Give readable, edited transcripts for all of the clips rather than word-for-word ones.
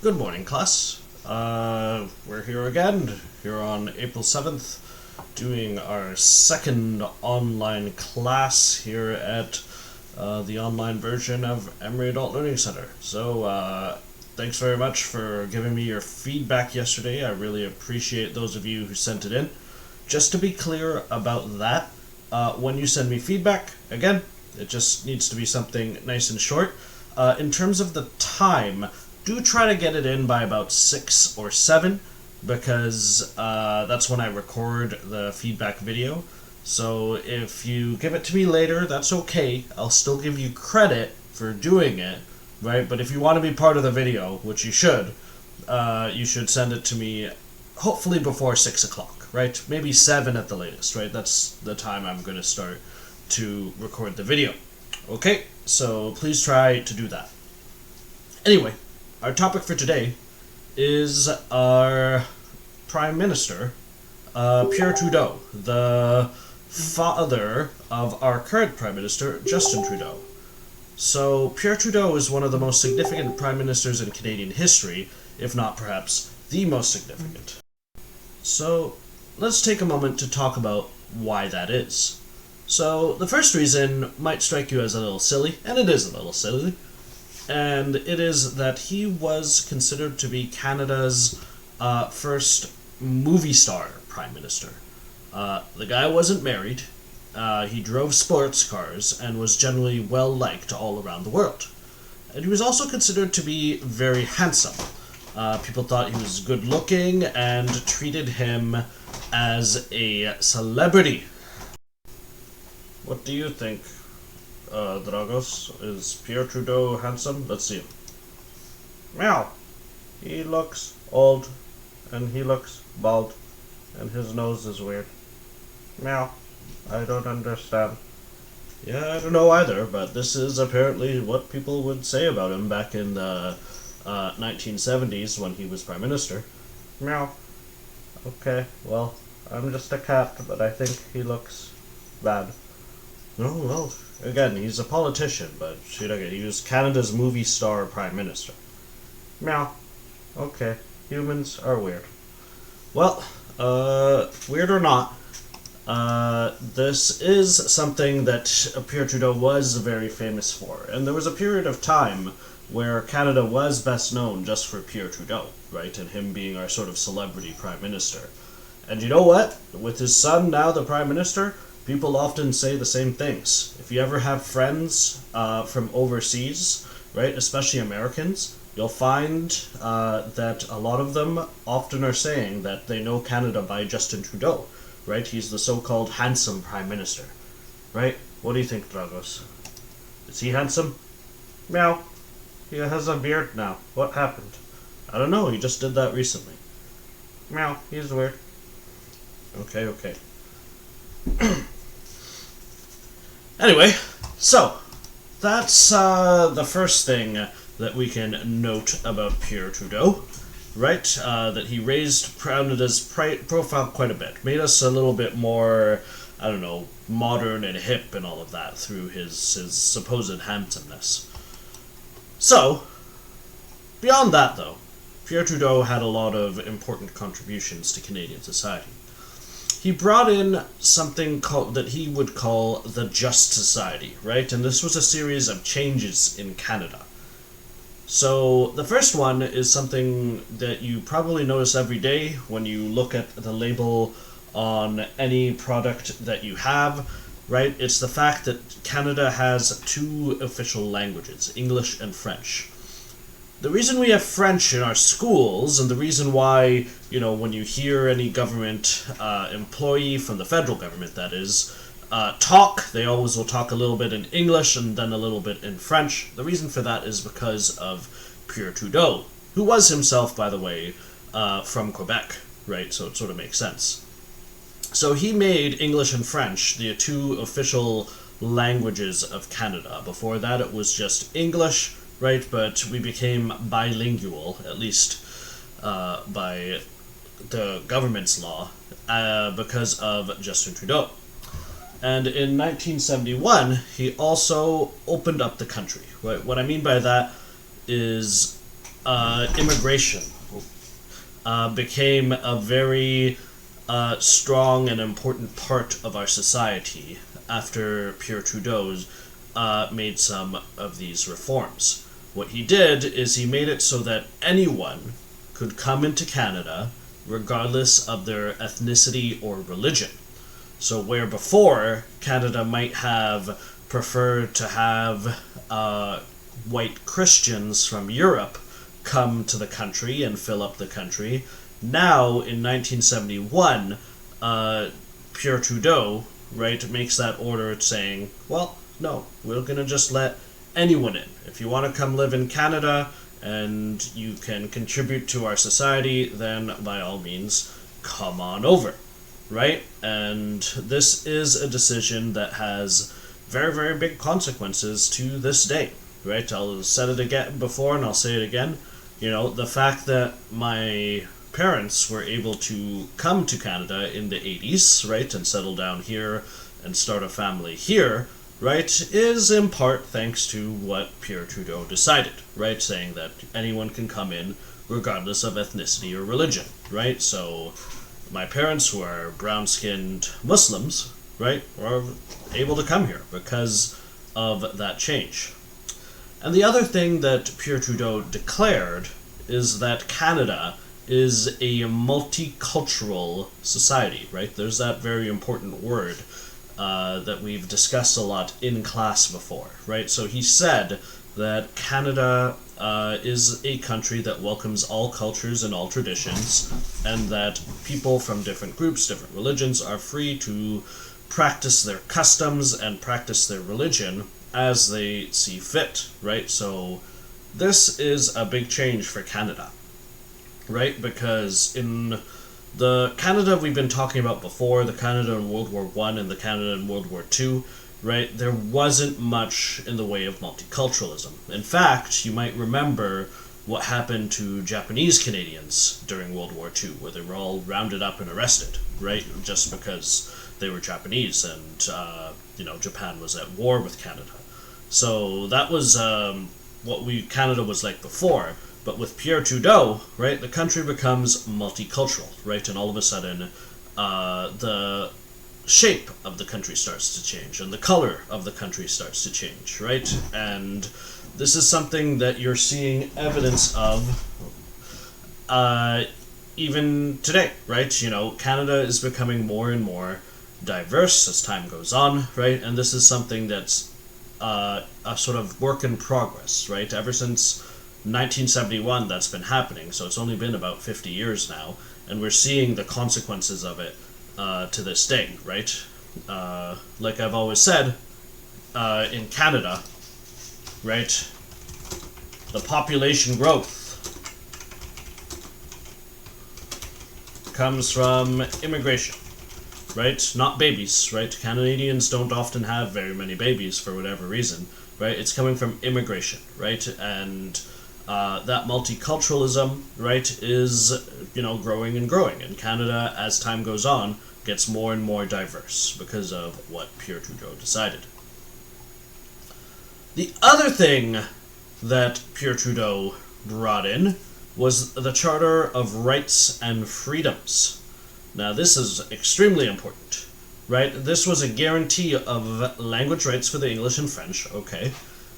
Good morning, class. We're here again, here on April 7th, doing our second online class here at the online version of Emory Adult Learning Center. So, thanks very much for giving me your feedback yesterday. I really appreciate those of you who sent it in. Just to be clear about that, when you send me feedback, again, it just needs to be something nice and short. In terms of the time, do try to get it in by about 6 or 7, because that's when I record the feedback video. So if you give it to me later, that's okay. I'll still give you credit for doing it, right? But if you want to be part of the video, which you should send it to me hopefully before 6 o'clock, right? Maybe 7 at the latest, right? That's the time I'm going to start to record the video. Okay, so please try to do that. Anyway, our topic for today is our Prime Minister, Pierre Trudeau, the father of our current Prime Minister, Justin Trudeau. So, Pierre Trudeau is one of the most significant Prime Ministers in Canadian history, if not perhaps the most significant. So, let's take a moment to talk about why that is. So, the first reason might strike you as a little silly, and it is a little silly, and it is that he was considered to be Canada's first movie star Prime Minister. The guy wasn't married, he drove sports cars, and was generally well-liked all around the world. And he was also considered to be very handsome. People thought he was good-looking and treated him as a celebrity. What do you think, Dragos? Is Pierre Trudeau handsome? Let's see him. Meow. He looks old, and he looks bald, and his nose is weird. Meow. I don't understand. Yeah, I don't know either, but this is apparently what people would say about him back in the 1970s when he was Prime Minister. Meow. Okay, well, I'm just a cat, but I think he looks bad. Oh, well, again, he's a politician, but shoot, okay, he was Canada's movie star Prime Minister. Meow. Okay, humans are weird. Well, weird or not, this is something that Pierre Trudeau was very famous for, and there was a period of time where Canada was best known just for Pierre Trudeau, right, and him being our sort of celebrity Prime Minister. And you know what? With his son now the Prime Minister, people often say the same things. If you ever have friends from overseas, right, especially Americans, you'll find that a lot of them often are saying that they know Canada by Justin Trudeau, right? He's the so-called handsome Prime Minister, right? What do you think, Dragos? Is he handsome? Meow. He has a beard now. What happened? I don't know, he just did that recently. Meow. He's weird. Okay. Anyway, so that's the first thing that we can note about Pierre Trudeau, right? That he raised Canada's profile quite a bit, made us a little bit more, I don't know, modern and hip and all of that through his supposed handsomeness. So, beyond that though, Pierre Trudeau had a lot of important contributions to Canadian society. He brought in something that he would call the Just Society, right? And this was a series of changes in Canada. So the first one is something that you probably notice every day when you look at the label on any product that you have, right? It's the fact that Canada has 2 official languages, English and French. The reason we have French in our schools, and the reason why, when you hear any government employee from the federal government, that is, talk, they always will talk a little bit in English and then a little bit in French. The reason for that is because of Pierre Trudeau, who was himself, by the way, from Quebec, right? So it sort of makes sense. So he made English and French the 2 official languages of Canada. Before that, it was just English, right, but we became bilingual, at least by the government's law, because of Justin Trudeau. And in 1971, he also opened up the country. Right? What I mean by that is immigration became a very strong and important part of our society after Pierre Trudeau made some of these reforms. What he did is he made it so that anyone could come into Canada regardless of their ethnicity or religion. So where before Canada might have preferred to have white Christians from Europe come to the country and fill up the country, now in 1971, Pierre Trudeau, right, makes that order saying, well, no, we're going to just let anyone in. If you want to come live in Canada and you can contribute to our society, then by all means, come on over, right? And this is a decision that has very, very big consequences to this day, right? I'll said it again before and I'll say it again. You know, the fact that my parents were able to come to Canada in the 80s, right, and settle down here and start a family here, right, is in part thanks to what Pierre Trudeau decided, right, saying that anyone can come in regardless of ethnicity or religion, right? So my parents, who are brown-skinned Muslims, right, were able to come here because of that change. And the other thing that Pierre Trudeau declared is that Canada is a multicultural society, right? There's that very important word that we've discussed a lot in class before, right? So he said that Canada is a country that welcomes all cultures and all traditions, and that people from different groups, different religions, are free to practice their customs and practice their religion as they see fit, right? So this is a big change for Canada, right? Because in the Canada we've been talking about before, the Canada in World War I and the Canada in World War II, right, there wasn't much in the way of multiculturalism. In fact, you might remember what happened to Japanese Canadians during World War II, where they were all rounded up and arrested, right, just because they were Japanese and, Japan was at war with Canada. So that was what Canada was like before. But with Pierre Trudeau, right, the country becomes multicultural, right, and all of a sudden the shape of the country starts to change and the color of the country starts to change, right? And this is something that you're seeing evidence of even today, right? You know, Canada is becoming more and more diverse as time goes on, right? And this is something that's a sort of work in progress, right? Ever since 1971 that's been happening, so it's only been about 50 years now, and we're seeing the consequences of it to this day, right? Like I've always said, in Canada, right, the population growth comes from immigration, right? Not babies, right? Canadians don't often have very many babies for whatever reason, right? It's coming from immigration, right? And that multiculturalism, right, is, growing and growing. And Canada, as time goes on, gets more and more diverse because of what Pierre Trudeau decided. The other thing that Pierre Trudeau brought in was the Charter of Rights and Freedoms. Now, this is extremely important, right? This was a guarantee of language rights for the English and French, okay,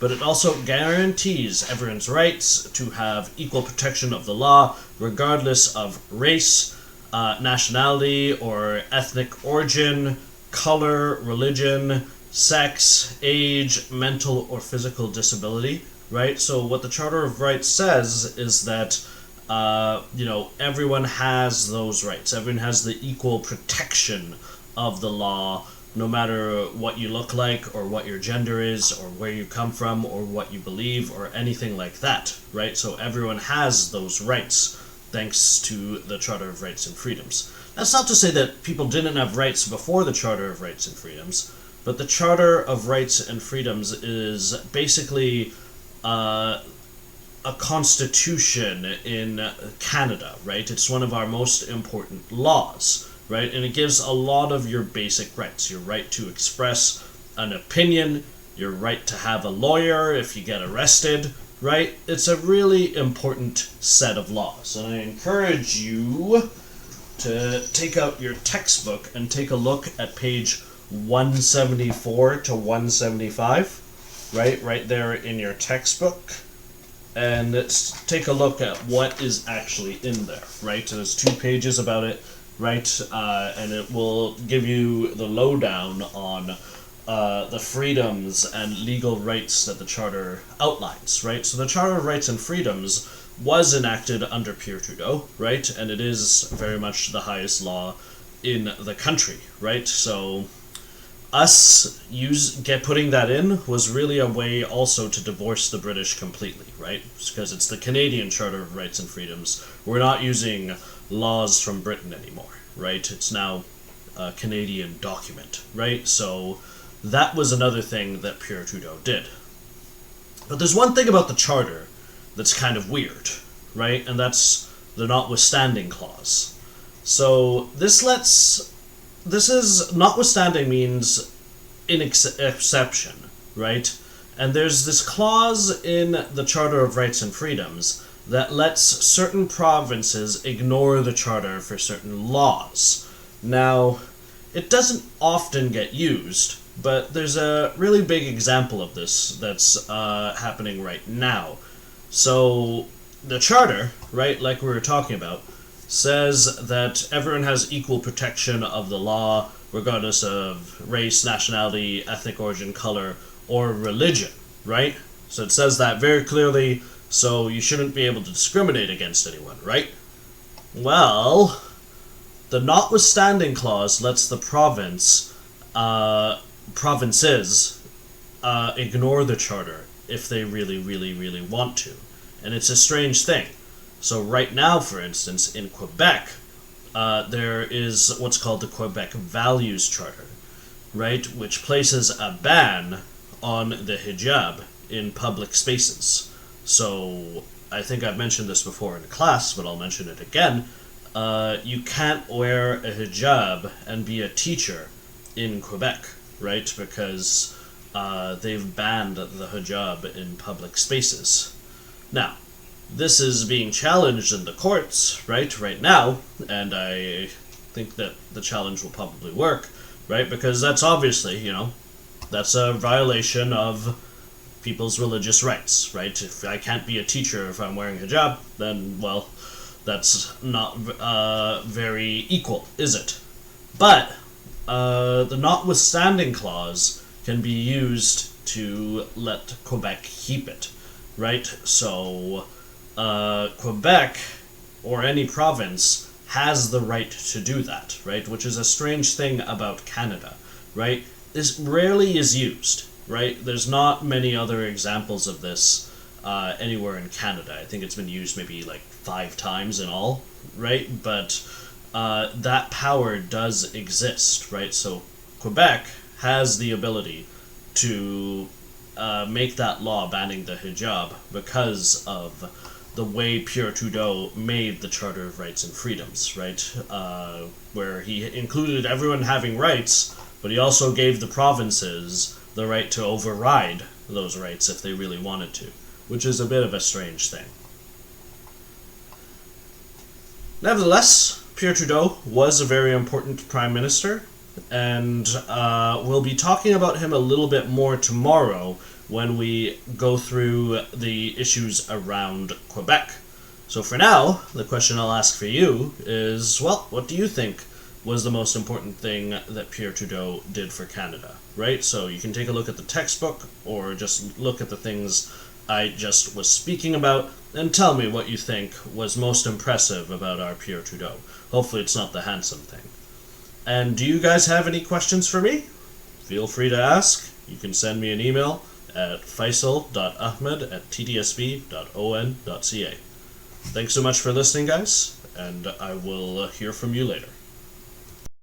but it also guarantees everyone's rights to have equal protection of the law, regardless of race, nationality, or ethnic origin, color, religion, sex, age, mental or physical disability, right? So what the Charter of Rights says is that, everyone has those rights. Everyone has the equal protection of the law, no matter what you look like or what your gender is or where you come from or what you believe or anything like that, right? So everyone has those rights thanks to the Charter of Rights and Freedoms. That's not to say that people didn't have rights before the Charter of Rights and Freedoms, but the Charter of Rights and Freedoms is basically a constitution in Canada, right? It's one of our most important laws, right? And it gives a lot of your basic rights. Your right to express an opinion, your right to have a lawyer if you get arrested, right? It's a really important set of laws, and I encourage you to take out your textbook and take a look at page 174 to 175, right there in your textbook, and let's take a look at what is actually in there, right? There's 2 pages about it, right? And it will give you the lowdown on the freedoms and legal rights that the Charter outlines, right? So the Charter of Rights and Freedoms was enacted under Pierre Trudeau, right? And it is very much the highest law in the country, right? So us putting that in was really a way also to divorce the British completely, right? Because it's the Canadian Charter of Rights and Freedoms. We're not using laws from Britain anymore, right? It's now a Canadian document, right? So that was another thing that Pierre Trudeau did. But there's one thing about the Charter that's kind of weird, right? And that's the notwithstanding clause. So this is notwithstanding means exception, right? And there's this clause in the Charter of Rights and Freedoms that lets certain provinces ignore the Charter for certain laws. Now, it doesn't often get used, but there's a really big example of this that's happening right now. So the Charter, right, like we were talking about, says that everyone has equal protection of the law regardless of race, nationality, ethnic origin, color, or religion, right? So it says that very clearly, so you shouldn't be able to discriminate against anyone, right? Well, the notwithstanding clause lets the provinces ignore the Charter if they really, really, really want to. And it's a strange thing. So right now, for instance, in Quebec, there is what's called the Quebec Values Charter, right, which places a ban on the hijab in public spaces. So I think I've mentioned this before in class, but I'll mention it again. You can't wear a hijab and be a teacher in Quebec, right, because they've banned the hijab in public spaces. Now, this is being challenged in the courts, right now, and I think that the challenge will probably work, right, because that's obviously, that's a violation of people's religious rights, right? If I can't be a teacher if I'm wearing hijab, then, well, that's not very equal, is it? But the notwithstanding clause can be used to let Quebec keep it, right? So Quebec, or any province, has the right to do that, right? Which is a strange thing about Canada, right? This rarely is used, right? There's not many other examples of this anywhere in Canada. I think it's been used maybe like 5 times in all, right? But that power does exist, right? So Quebec has the ability to make that law banning the hijab because of the way Pierre Trudeau made the Charter of Rights and Freedoms, right? Where he included everyone having rights, but he also gave the provinces the right to override those rights if they really wanted to, which is a bit of a strange thing. Nevertheless, Pierre Trudeau was a very important Prime Minister, and we'll be talking about him a little bit more tomorrow when we go through the issues around Quebec. So for now, the question I'll ask for you is, well, what do you think was the most important thing that Pierre Trudeau did for Canada, right? So you can take a look at the textbook or just look at the things I just was speaking about and tell me what you think was most impressive about our Pierre Trudeau. Hopefully it's not the handsome thing. And do you guys have any questions for me? Feel free to ask. You can send me an email at faisal.ahmed@tdsb.on.ca. Thanks so much for listening, guys, and I will hear from you later.